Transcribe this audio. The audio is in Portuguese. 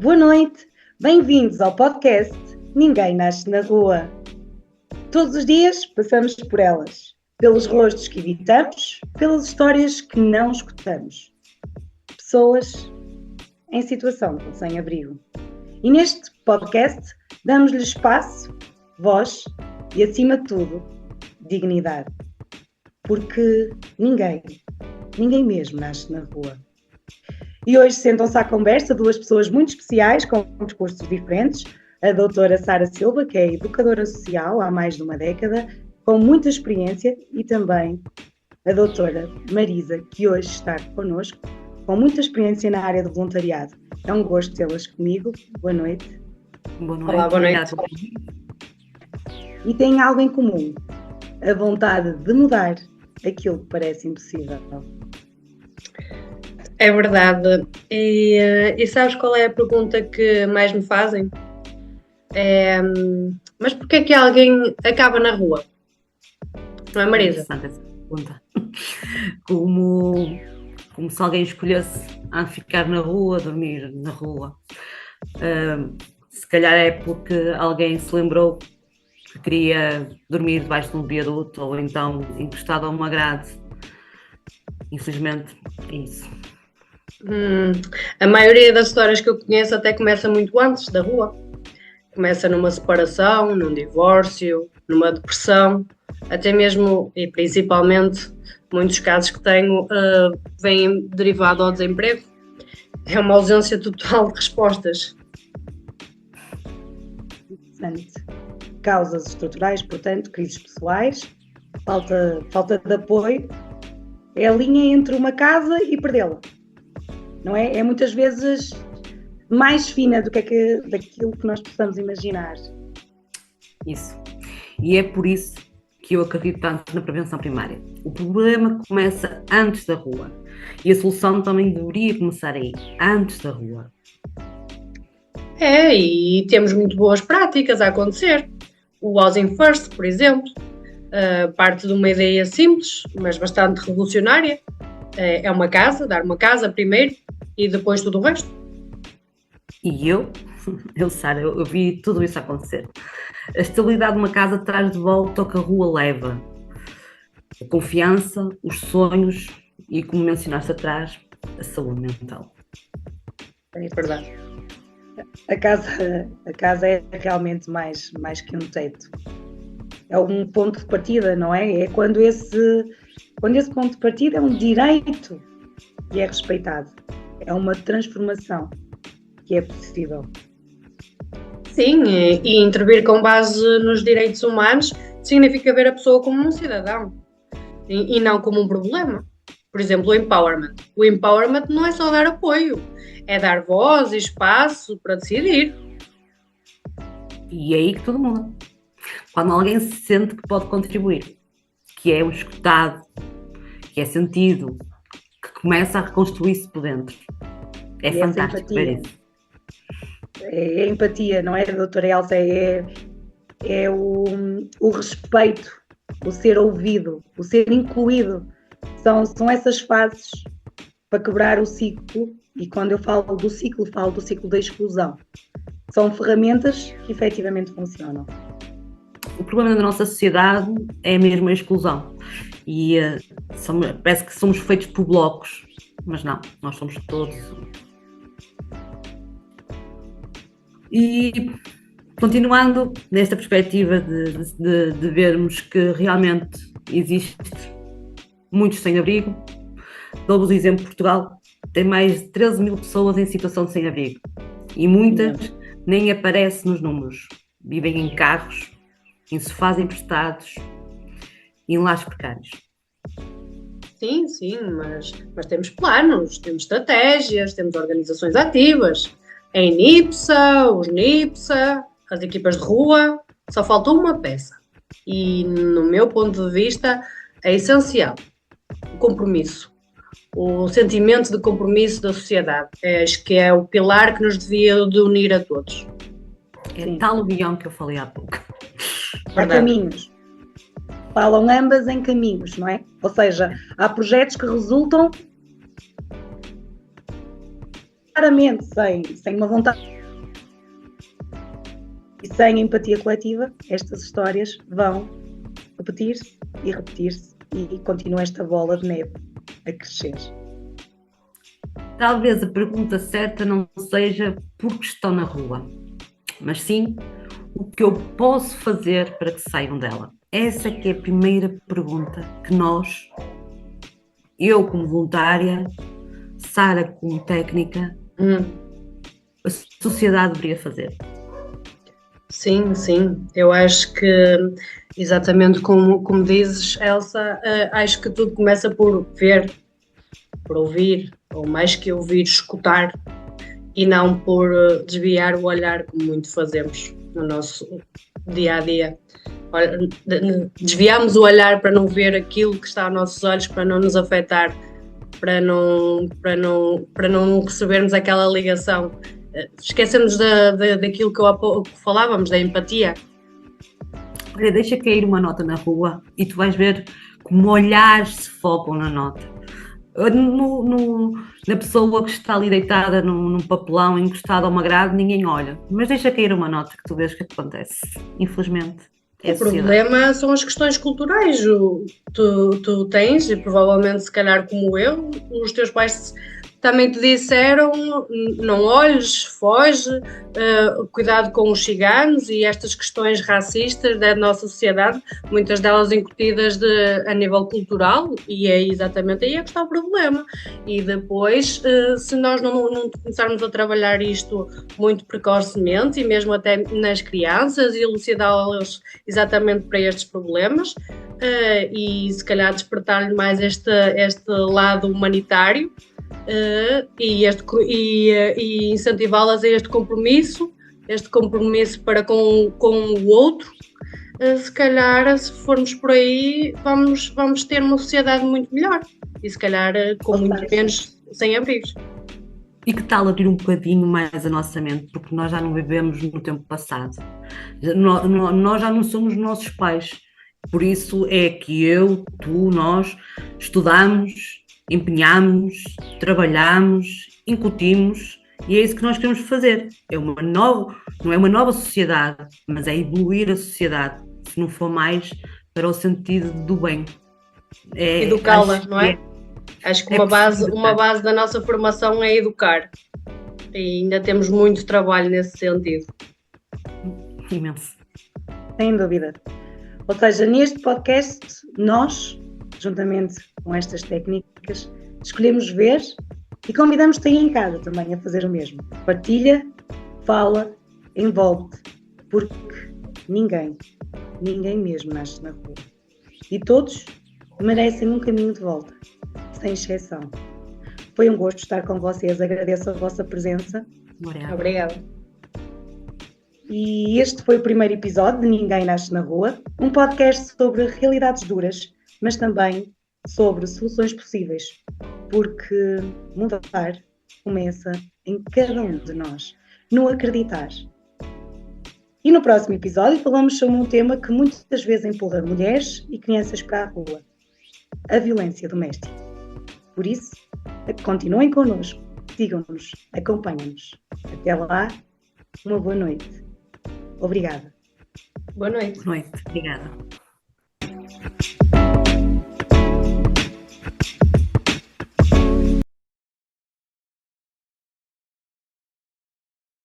Boa noite, bem-vindos ao podcast Ninguém Nasce na Rua. Todos os dias passamos por elas, pelos rostos que evitamos, pelas histórias que não escutamos. Pessoas em situação de sem-abrigo. E neste podcast damos-lhe espaço, voz e, acima de tudo, dignidade. Porque ninguém mesmo nasce na rua. E hoje sentam-se à conversa duas pessoas muito especiais, com discursos diferentes. A doutora Sara Silva, que é educadora social há mais de uma década, com muita experiência, e também a doutora Marisa, que hoje está connosco, com muita experiência na área do voluntariado. É um gosto tê-las comigo. Boa noite. Boa noite. Olá, boa noite. E têm algo em comum, a vontade de mudar aquilo que parece impossível. É verdade. E sabes qual é a pergunta que mais me fazem? Mas porquê é que alguém acaba na rua? Não é, Marisa? Interessante essa pergunta. Como se alguém escolhesse ficar na rua, dormir na rua. Se calhar é porque alguém se lembrou que queria dormir debaixo de um viaduto ou então encostado a uma grade. Infelizmente é isso. A maioria das histórias que eu conheço até começa muito antes da rua. Começa numa separação, num divórcio, numa depressão, até mesmo e principalmente muitos casos que tenho vêm derivado ao desemprego. É uma ausência total de respostas. Interessante. Causas estruturais, portanto, crises pessoais, falta de apoio, é a linha entre uma casa e perdê-la. Não é? É muitas vezes mais fina do que daquilo que nós possamos imaginar. Isso. E é por isso que eu acredito tanto na prevenção primária. O problema começa antes da rua. E a solução também deveria começar aí, antes da rua. E temos muito boas práticas a acontecer. O Housing First, por exemplo, parte de uma ideia simples, mas bastante revolucionária. É uma casa, dar uma casa primeiro e depois tudo o resto. E Sara, eu vi tudo isso acontecer. A estabilidade de uma casa traz de volta o que a rua leva. A confiança, os sonhos e, como mencionaste atrás, a saúde mental. É verdade. A casa é realmente mais que um teto. É um ponto de partida, não é? É quando esse ponto de partida é um direito que é respeitado. É uma transformação que é possível. Sim, e intervir com base nos direitos humanos significa ver a pessoa como um cidadão e não como um problema. Por exemplo, o empowerment. O empowerment não é só dar apoio, é dar voz e espaço para decidir. E é aí que tudo muda. Quando alguém se sente que pode contribuir, que é um escutado, que é sentido, que começa a reconstruir-se por dentro. É e fantástico ver isso. É empatia, não é, doutora Elsa? É o respeito, o ser ouvido, o ser incluído. São essas fases para quebrar o ciclo, e quando eu falo do ciclo da exclusão. São ferramentas que efetivamente funcionam. O problema da nossa sociedade é mesmo a exclusão. E parece que somos feitos por blocos, mas não, nós somos todos. E continuando nesta perspectiva de vermos que realmente existe muitos sem-abrigo, dou-vos o exemplo: Portugal tem mais de 13 mil pessoas em situação de sem-abrigo e muitas nem aparecem nos números. Vivem em carros, em sofás emprestados, em lares precários. Sim, mas temos planos, temos estratégias, temos organizações ativas. A NIPSA, os NIPSA, as equipas de rua, só faltou uma peça. E, no meu ponto de vista, é essencial o compromisso, o sentimento de compromisso da sociedade. Acho que é o pilar que nos devia de unir a todos. É tal o guião que eu falei há pouco. Há caminhos. Falam ambas em caminhos, não é? Ou seja, há projetos que resultam claramente sem uma vontade E sem empatia coletiva, estas histórias vão repetir-se e repetir-se e continua esta bola de neve a crescer. Talvez a pergunta certa não seja por que estão na rua, mas sim o que eu posso fazer para que saiam dela. Essa que é a primeira pergunta que nós, eu como voluntária, Sara como técnica, a sociedade deveria fazer. Sim, sim. Eu acho que, exatamente como dizes, Elsa, acho que tudo começa por ver, por ouvir, ou mais que ouvir, escutar, e não por desviar o olhar, como muito fazemos no nosso dia-a-dia. Desviamos o olhar para não ver aquilo que está aos nossos olhos, para não nos afetar, para não recebermos aquela ligação. Esquecemos daquilo que há pouco falávamos, da empatia. Olha, deixa cair uma nota na rua e tu vais ver como olhares se focam na nota. Na pessoa que está ali deitada num papelão, encostada a uma grade, ninguém olha. Mas deixa cair uma nota que tu vês o que acontece. Infelizmente. O problema são as questões culturais. Tu tens, e provavelmente se calhar como eu, os teus pais também te disseram, não olhes, foge, cuidado com os ciganos e estas questões racistas da nossa sociedade, muitas delas incutidas a nível cultural, e é exatamente aí que está o problema. E depois, se nós não começarmos a trabalhar isto muito precocemente, e mesmo até nas crianças, e elucidá-las exatamente para estes problemas, e se calhar despertar-lhe mais este lado humanitário, e incentivá-las a este compromisso para com o outro, se calhar, se formos por aí, vamos ter uma sociedade muito melhor e se calhar com muito menos sem-abrigos. E que tal abrir um bocadinho mais a nossa mente, porque nós já não vivemos no tempo passado, nós já não somos nossos pais, por isso é que eu, tu, nós estudamos, empenhamos, trabalhamos, incutimos, e é isso que nós queremos fazer. Não é uma nova sociedade, mas é evoluir a sociedade, se não for mais para o sentido do bem. Educá-la, não é? Acho que uma base da nossa formação é educar. E ainda temos muito trabalho nesse sentido. Imenso. Sem dúvida. Ou seja, neste podcast, nós, juntamente com estas técnicas, escolhemos ver e convidamos-te aí em casa também a fazer o mesmo. Partilha, fala, envolve-te, porque ninguém mesmo nasce na rua. E todos merecem um caminho de volta, sem exceção. Foi um gosto estar com vocês, agradeço a vossa presença. Obrigada. E este foi o primeiro episódio de Ninguém Nasce na Rua, um podcast sobre realidades duras, mas também sobre soluções possíveis, porque mudar começa em cada um de nós, no acreditar. E no próximo episódio falamos sobre um tema que muitas vezes empurra mulheres e crianças para a rua, a violência doméstica. Por isso, continuem connosco, sigam-nos, acompanhem-nos. Até lá, uma boa noite. Obrigada. Boa noite. Boa noite. Obrigada.